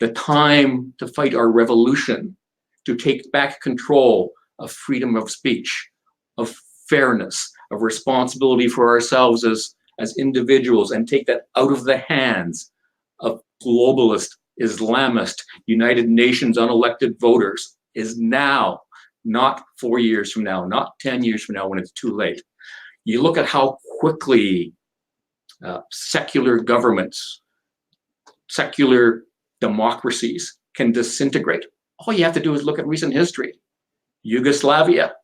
the time to fight our revolution, to take back control of freedom of speech, of fairness, of responsibility for ourselves as individuals, and take that out of the hands of globalist, Islamist, United Nations unelected voters is now, not 4 years from now, not 10 years from now when it's too late. You look at how quickly secular governments, secular democracies can disintegrate. All you have to do is look at recent history. Yugoslavia,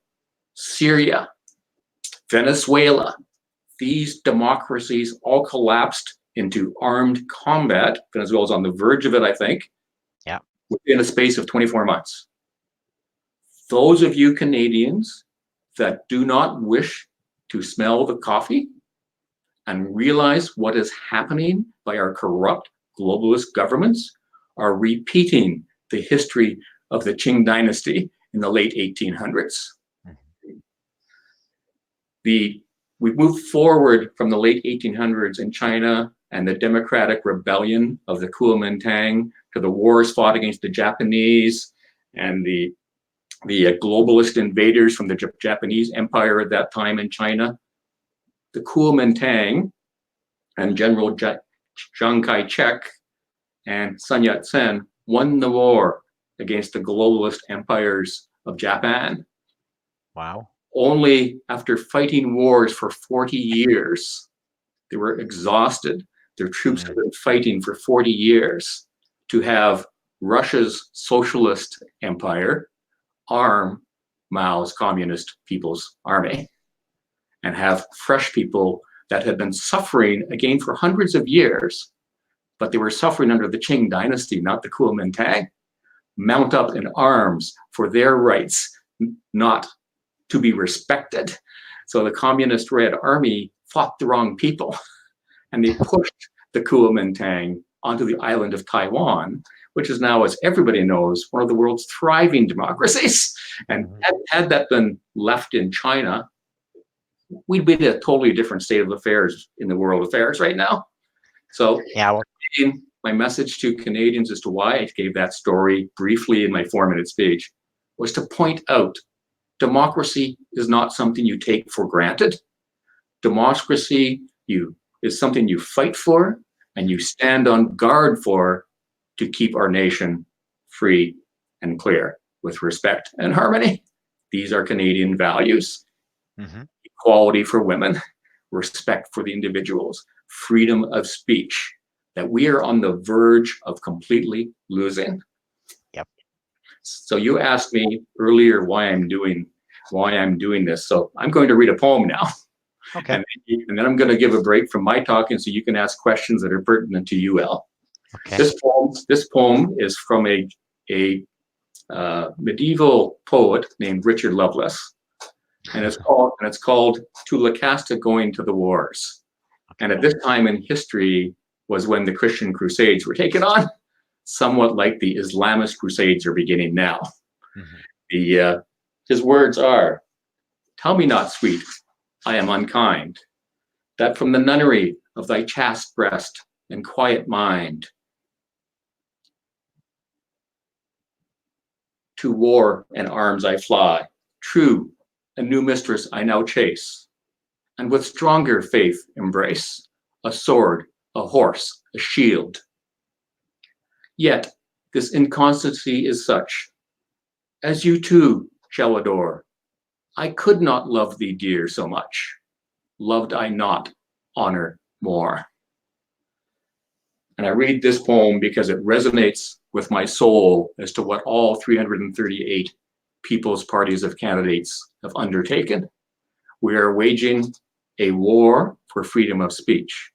Syria, Venezuela, these democracies all collapsed into armed combat. Venezuela's on the verge of it, I think, yeah, within a space of 24 months. Those of you Canadians that do not wish to smell the coffee and realize what is happening by our corrupt globalist governments are repeating the history of the Qing dynasty in the late 1800s. We moved forward from the late 1800s in China and the democratic rebellion of the Kuomintang to the wars fought against the Japanese and the globalist invaders from the Japanese Empire at that time in China. The Kuomintang and General Chiang Kai-shek and Sun Yat-sen won the war against the globalist empires of Japan. Wow. Only after fighting wars for 40 years, they were exhausted. Their troops had been fighting for 40 years to have Russia's socialist empire arm Mao's Communist People's Army and have fresh people that had been suffering again for hundreds of years, but they were suffering under the Qing dynasty, not the Kuomintang, mount up in arms for their rights, not to be respected. So the Communist Red Army fought the wrong people and they pushed the Kuomintang onto the island of Taiwan, which is now, as everybody knows, one of the world's thriving democracies. And had that been left in China, we'd be in a totally different state of affairs in the world affairs right now. So yeah, my message to Canadians as to why I gave that story briefly in my 4-minute speech was to point out democracy is not something you take for granted. Democracy is something you fight for and you stand on guard for to keep our nation free and clear with respect and harmony. These are Canadian values. Equality for women, respect for the individuals, freedom of speech, that we are on the verge of completely losing. Yep. So you asked me earlier why I'm doing this. So I'm going to read a poem now. Okay. And then I'm going to give a break from my talking so you can ask questions that are pertinent to you, Elle. Okay. This poem is from a medieval poet named Richard Lovelace, and it's called "To Lucasta Going to the Wars." And at this time in history was when the Christian Crusades were taken on, somewhat like the Islamist Crusades are beginning now. His words are, "Tell me not, sweet, I am unkind, that from the nunnery of thy chaste breast and quiet mind, to war and arms I fly. True, a new mistress I now chase, and with stronger faith embrace a sword, a horse, a shield. Yet this inconstancy is such, as you too shall adore. I could not love thee, dear, so much. Loved I not honor more." And I read this poem because it resonates with my soul as to what all 338 People's Parties of candidates have undertaken. We are waging a war for freedom of speech.